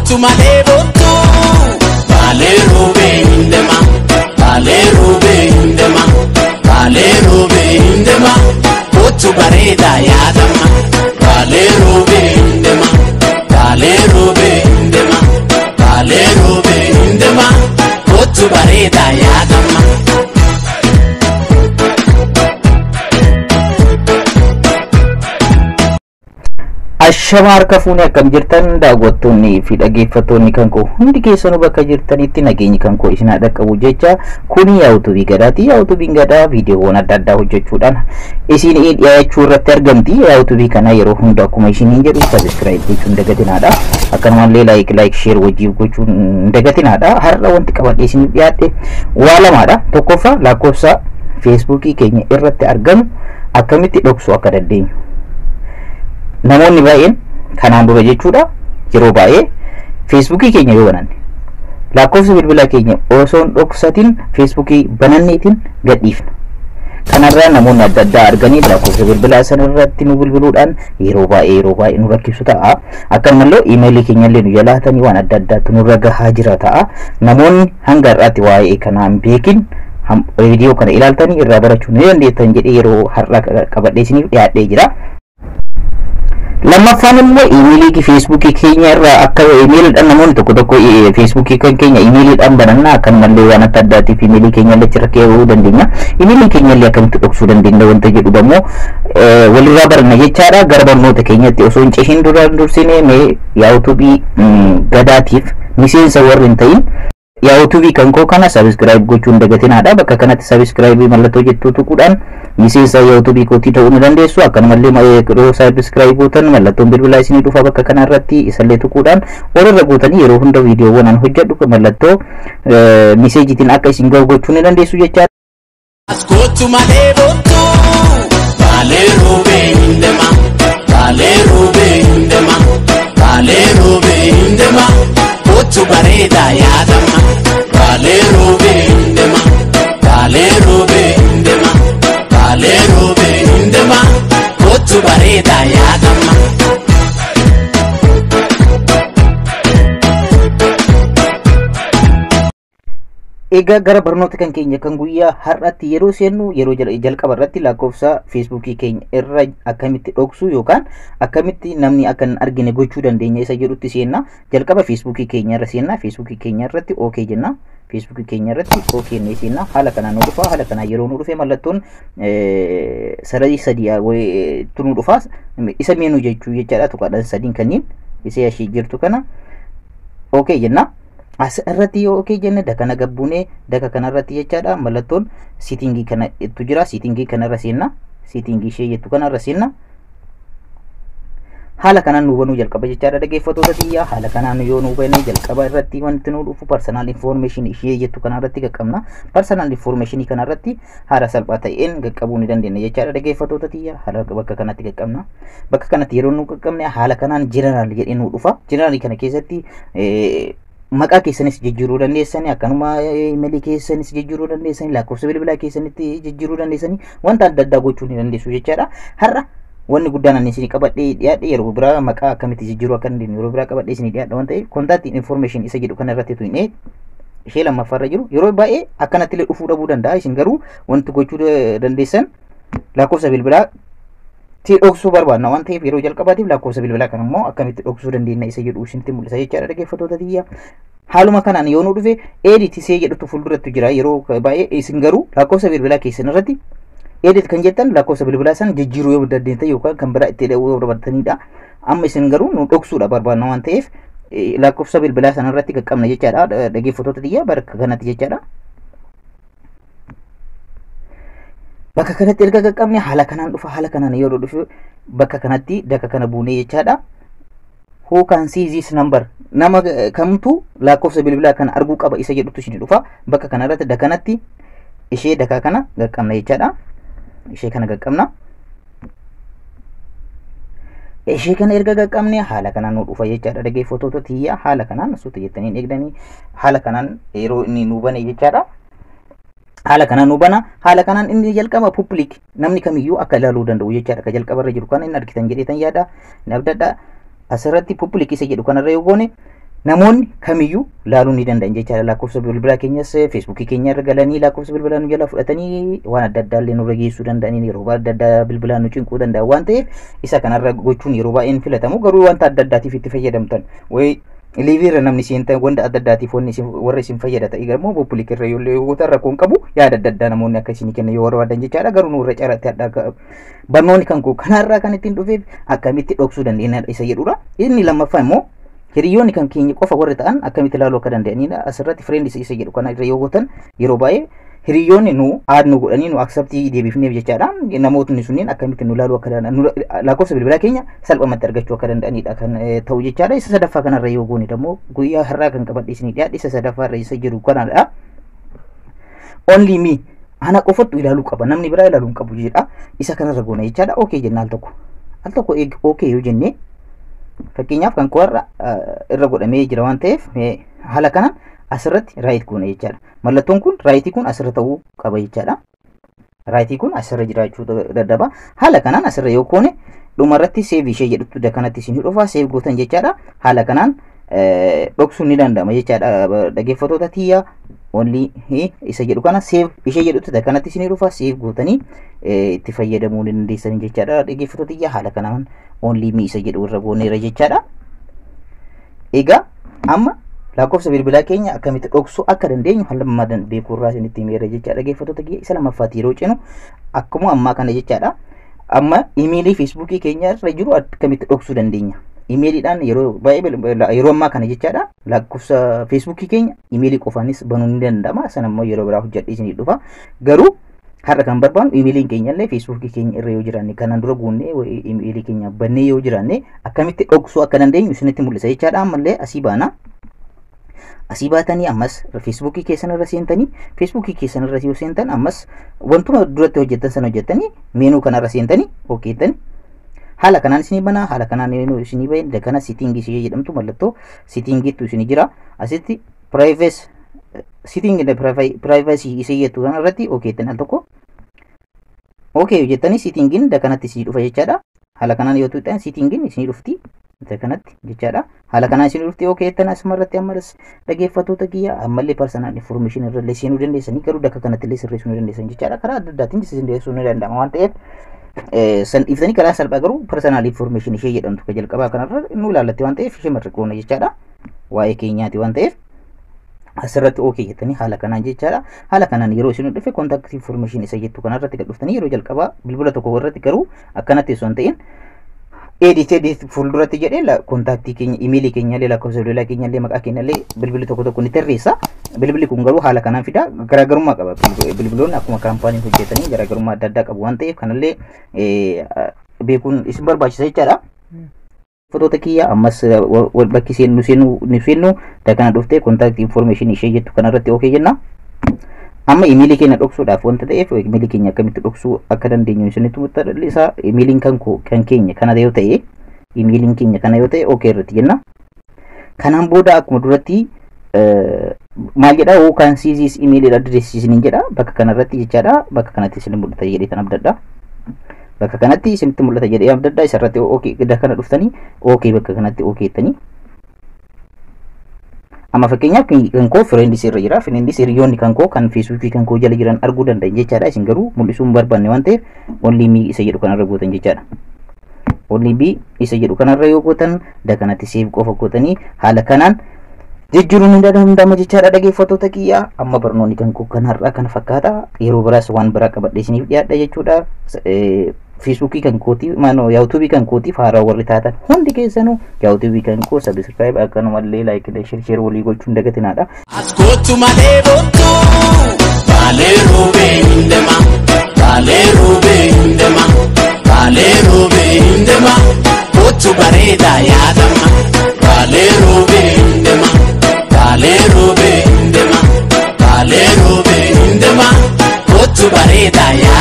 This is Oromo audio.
Kotu malebotu, balerube indema, balerube indema, balerube indema. Kotu bareda yadama, balerube indema, balerube indema, balerube indema. Kotu bareda yadama. Ashamaar kafuuni akkam jirtan daawwattoonni fi dhaggeeffattoonni kan koo hundi keessanuu bakka jirtanitti nageenyi kan koo isin dhaqqabu jecha kuni YouTube gadaati. YouTube gadaa viidiyoowwan adda addaa hojjechuudhaan isin dhiyaachuu irratti argamti. YouTube kana yeroo hunda akkuma isiniin jedhu subscribe gochuun dagatinaadha. Akkanumallee like share wajjin gochuun dagatinaadha. Har'a wanti qabadhee isiniif dhiyaadhe waa lamaadha. Tokkoffaa lakkoofsa Facebook keenya irratti argamu akkamitti dhoksuu akka dandeenyu. Namoonni baay'een kanaan dura jechuudha yeroo baay'ee Facebook keenya yoo bananne lakkoofsa bilbila keenya osoo hin dhoksatin Facebook bananneetiin gadhiifna. Kanarraa namoonni adda addaa arganii lakkoofsa bilbilaa sanarratti nu bilbiluudhaan yeroo baay'ee nu rakkisu ta'a. Akkasumallee emailii keenya illee nu jalaatanii waan adda addaatu nurra gahaa jira ta'a. Namoonni hanga har'aatti waa'ee kanaan beekin viidiyoo kana ilaaltanii irraa barachuu ni dandeettan jedhee yeroo har'a qabadhee isiniif dhiyaadhee jira. Lammaffaan immoo emailii Facebook keenya irraa akka emailiidhaan namoonni tokko Facebook kan keenya emailiidhaan banannaa akkanumallee waan adda addaatiif emailii keenya illee irra keewwuu dandeenya. Emailii keenya illee akkamitti dhoksuu dandeenya wanta jedhu immoo walirraa baranna jechaadha. Gara barnoota keenyatti osoo hin cehin dursine mee YouTube gadaatiif miseensa warri hin ta'in YouTube kan koo kana subscribe gochuun dagatinaadha. Bakka kanatti subscribe mallattoo jettuu tuquudhaan miseensa YouTube kootii ta'uu ni dandeessu. Akkanumallee yeroo subscribe gootan mallattoon bilbilaa isinii dhufa bakka kanarratti isallee tuquudhaan walirra gootanii yeroo hunda viidiyoowwan an hojjedhu mallattoo meseejiitiin akka isin gahu gochuu ni dandeessu jechaadha. Kotu malebotu, balerube indema, balerube indema, balerube indema. Kotu bareda yadama, balerube indema, balerube indema, balerube indema. Kotu bareda yadama. Egaa gara barnoota kan keenya kan guyyaa har'aatti yeroo seennu yeroo jalqaba irratti lakkoofsa Facebook keenya irra akkamitti dhoksuu yookaan akkamitti namni akka hin argine gochuu dandeenya isa jedhutti seenna. Jalqaba Facebook keenya irra seenna. Facebook keenya irratti OK jenna. Facebook keenya irratti OK ne seenna. Haala kanaan nu dhufa. Haala kanaan yeroo nu dhufe mallattoon sadarii sadii tu nu dhufa. Isa meenuu jechuu jechaadha. Tuqaadhaan sadiin kanneen isa ishee jirtu kana OK jenna. As irratti yoo OK jenne dakana gabbuune daka kanarratti jechaadha. Mallattoon settingii kana itti jira. Settingii kanarra seenna. Settingii ishee jettu kanarra seenna. Haala kanaan nu banuu jalqaba jechaadha dhaggeeffattoota xiyyaa. Haala kanaan yoo nu banee jalqaba irratti wanti nu dhufu personal information ishee jettu kanarratti qaqqabna. Personal information kanarratti haala salphaa ta'een qaqqabuu ni dandeenya jechaadha dhaggeeffattoota xiyyaa. Haala bakka kanatti qaqqabna. Bakka kanatti yeroo nu qaqqabne haala kanaan general jedhee nu dhufa. General kana keessatti maqaa keessanis jijjiiruu dandeessanii akkanuma emailii keessanis jijjiiruu dandeessanii lakkoofsa bilbilaa keessanitti jijjiiruu dandeessanii wanta adda addaa gochuu ni dandeessu jechaadha. Har'a wanni guddaan ani isin qabadhee dhiyaadhe yeroo biraa maqaa akkamitti jijjiiruu akka dandeenyu yeroo biraa qabadhee isin dhiyaadha waan ta'eef contact information isa jedhu kana irratti tu'inee ishee lammaffaarra jiru yeroo baay'ee akkanatti illee dhufuu dhabuu danda'a. Isin garuu wanti gochuu dandeessan lakkoofsa bilbilaa ti dhoksuu barbaadna waan ta'eef yeroo jalqabaatiif lakkoofsa bilbilaa kana immoo akkamitti dhoksuu dandeenya isa jedhu isinitti mul'isa jechaadha dhaggeeffattoota xiyyaa. Haaluma kanaan yoo nu dhufe edit isee jedhutu fuulduratti jira. Yeroo baay'ee isin garuu lakkoofsa bilbilaa keessan irratti edit kan jettan lakkoofsa bilbilaa san jijjiiruu yoo dandeettan yookaan kan biraa itti dhahuu barbaadanidha. Amma isin garuu nu dhoksuudha barbaadna waan ta'eef lakkoofsa bilbilaa san irratti qaqqabna jechaadha dhaggeeffattoota xiyyaa bakka kanatti jechaadha. Bakka kanatti erga qaqqabne haala kanaan dhufa. Haala kanaan yeroo dhufe bakka kanatti daka kana buunee jechaadha. Who can see this number? Nama kamtu lakkoofsa bilbilaa kana arguu qaba isa jedhutu isin dhufa. Bakka kanarratti dakanatti ishee daka kana qaqqabna jechaadha. Ishee kana qaqqabna. Ishee kana erga qaqqabne haala kanaan nu dhufa jechaadha dhaggeeffattoota xiyyaa. Haala kanaan suuta jettanii eegdanii haala kanaan yeroo inni nu bane jechaadha. Haala kanaan nu bana. Haala kanaan inni jalqaba public namni kamiyyuu akka ilaaluu danda'u jechaadha. Ka jalqaba irra jiru kana inni argitan jedheetan yaada. Nabdadha asirratti public isa jedhu kanarra yoo goone namoonni kamiyyuu laaluu ni danda'an jechaadha. Lakkoofsa bilbilaa keenyas feesbuukii keenya irra galanii lakkoofsa bilbilaa nu jala fudhatanii waan adda addaa illee nurra geessuu danda'anii yeroo adda addaa bilbilaa nu cinquu danda'an waan ta'eef isa kanarra gochuun yeroo baay'ee filatamu. Garuu wanta adda addaatiif itti fayyadamtan way liiviirra namni seentan wanta adda addaatiif warra isin fayyada ta'e garuu public irra yoo rakkoon qabu yaada adda addaa namoonni akka isin kennan yoo barbaadan jechaadha. Garuu nurra caratti adda barnoonni kan kanarraa kan ittiin dhufeef akkamitti dhoksuu dandeenya isa jedhudha. Inni lammaffaa immoo hiriyoonni kan keenya qofa warri ta'an akkamitti ilaaluu akka danda'anidha. Asirratti friends isa jedhu kana irra yoo gootan yeroo baay'ee hiriyoonni nu aad nu godhanii nu acceptii deebifneef jechaadha. Namootni sunniin akkamitti nu ilaaluu akka danda'an lakkoofsa bilbilaa keenya salphumatti argachuu akka danda'anidha kan ta'u jechaadha. Isa sadaffaa kanarra yoo goone immoo guyyaa har'aa kan qabadhe isinii dhiyaadhe isa sadaffaarra isa jiru kanadha. Only me ana qofatu ilaaluu qaba namni biraa ilaaluu hin qabu jedha. Isa kanarra goona jechaadha. Okay jenna al tokko okay yoo jenne fakkeenyaaf kan qoarra irra godhamee jira waan ta'eef haala kanaan asirratti raayit goona jechaadha. Mallattoon kun raayitii kun asirra ta'uu qaba jechaadha. Raayitii kun asirra jiraachuu dadhaba. Haala kanaan asirra yoo goone dhumarratti seev ishee jedhutu kanatti isin dhufa seev gootan jechaadha. Haala kanaan dhoksuun ni danda'ama jechaadha. Dhaggeeffattoota tiyyaa only isa jedhu kana seev ishee jedhutu kanatti isin dhufa seev gootanii itti fayyadamuu ni dandeessan jechaadha. Dhaggeeffattoota tiyyaa haala kanaan only me isa jedhu irra gooneera jechaadha. Egaa amma lakkoofsa bilbilaa keenya akkamitti dhoksuu akka dandeenyu haala beekuu irraa isinitti himeera jechaadha. Dhaggeeffattoota kiyya isa lammaffaatti yeroo ceenu akkuma ammaa kana jechaadha. Amma imeelii feesbuukii keenya irra jiru akkamitti dhoksuu dandeenya. Imeeliidhaan yeroo baay'ee yeroo ammaa kana jechaadha. Lakkoofsa feesbuukii keenya imeelii qofaanis banuu ni danda'ama. Sana immoo yeroo biraa hojjedhee isinii dhufa. Garuu har'a kan barbaannu imeeliin keenya illee feesbuukii keenya irra yoo jiraanne kanaan dura goonnee imeelii keenya bannee yoo jiraanne akkamitti dhoksuu akka dandeenyu isinitti mul'isa jechaadha. Ammallee asii baana. Asii baatanii ammas feesbuukii keessan irra seentanii feesbuukii keessan irra yoo seentan ammas wantuma duratti hojjettan sana hojjettanii meenuu kanarra seentanii okeettanii haala kanaan isinii banaa. Haala kanaan isinii bahe kana sitingii ishee jedhamtu mallattoo sitingiitu isinii jira. Asitti privacy sitting in the privacy ishee jettu kanarratti okeettan al tokko okay hojjettanii sitingiin kanatti isinii dhufa jechaadha. Haala kanaan yoo tuutan sitingiin isinii dhufti kanatti jechaadha. Haala kanaan isinii dhufti okeettan asumarratti ammas dhaggeeffattoota kiyya ammallee personal information irra illee seenuu dandeessanii garuu bakka kanatti illee sirreessuu ni dandeessan jechaadha. Karaa adda addaatiin sirreessuu ni danda'ama waan ta'eef san dhiiftanii karaa salphaa garuu personal information ishee jedhamtu kan jalqabaa kanarra nu ilaallatti waan ta'eef ishee marriqoona jechaadha. Waa'ee keenyaati waan ta'eef asirratti okay jettanii haala kanaan jechaadha. Haala kanaan yeroo isin dhufe contact information isa jettu kanarratti gad dhuftanii yeroo jalqabaa bilbila tokko irratti garuu akkanatti osoo hin ta'in edit fuulduratti jedhee kontaaktii keenya imeelii keenya illee lakkoofsa bilbilaa keenya illee maqaa keenya illee bilbilli tokko ni tarreessa. Bilbilli kun garuu haala kanaan fida garaagarummaa qaba. Bilbiloonni akkuma kaampaaniin hojjetanii garaagarummaa adda addaa qabu waan ta'eef kanallee beekuun isin barbaachisa jechaadha. Fotoota kiyya ammas bakki seennu kana dhuftee contact information ishee jettu kanarratti okay jenna. Amma imeelii keenya dhoksuudhaaf wanta ta'eef imeelii keenya akkamitti dhoksuu akka dandeenyu isinitti mul'isa. Imeeliin kan keenya kana yoo ta'e imeeliin keenya kana yoo ta'e okay irratti jenna. Kanaan booda akkuma duratti maal jedha who can see this email address isiniin jedha bakka kanarratti jechaadha. Bakka kanatti isin mul'ata jedhee kan abdadha. Bakka kanatti isinitti mul'ata jedhee abdadha. Isarratti okay kana dhuftanii okay bakka kanatti okay jettanii amma fakkeenyaaf kan koo friends irra jira. Friends hiriyoonni kan koo kan feesbuukii kan koo jala jiran arguu danda'an jechaadha. Isin garuu mul'isuu hin barbaanne waan ta'eef only me isa jedhu kanarra gootan jechaadha. Only me isa jedhu kanarra yoo gootan kanatti save qofa gootanii haala kanaan jijjiiruun ni danda'ama jechaadha. Dhaggeeffattoota kiyya amma barnoonni kan koo kan har'aa kana fakkaata. Yeroo biraas waan biraa qabadhee isiniif dhiyaadha jechuudha. Feesbuukii kan kooti yuutuubii kan kootiif haaraa warri taatan hundi keessanuu yuutuubii kan koo subscribe akkanumallee like share walii gochuun dagatinaadha. Ascoltu malee boontu balee roobee hindema balee roobee hindema balee roobee hindema kootu bareedaa yaadama balee roobee hindema balee roobee hindema balee roobee hindema kootu bareedaa yaadama.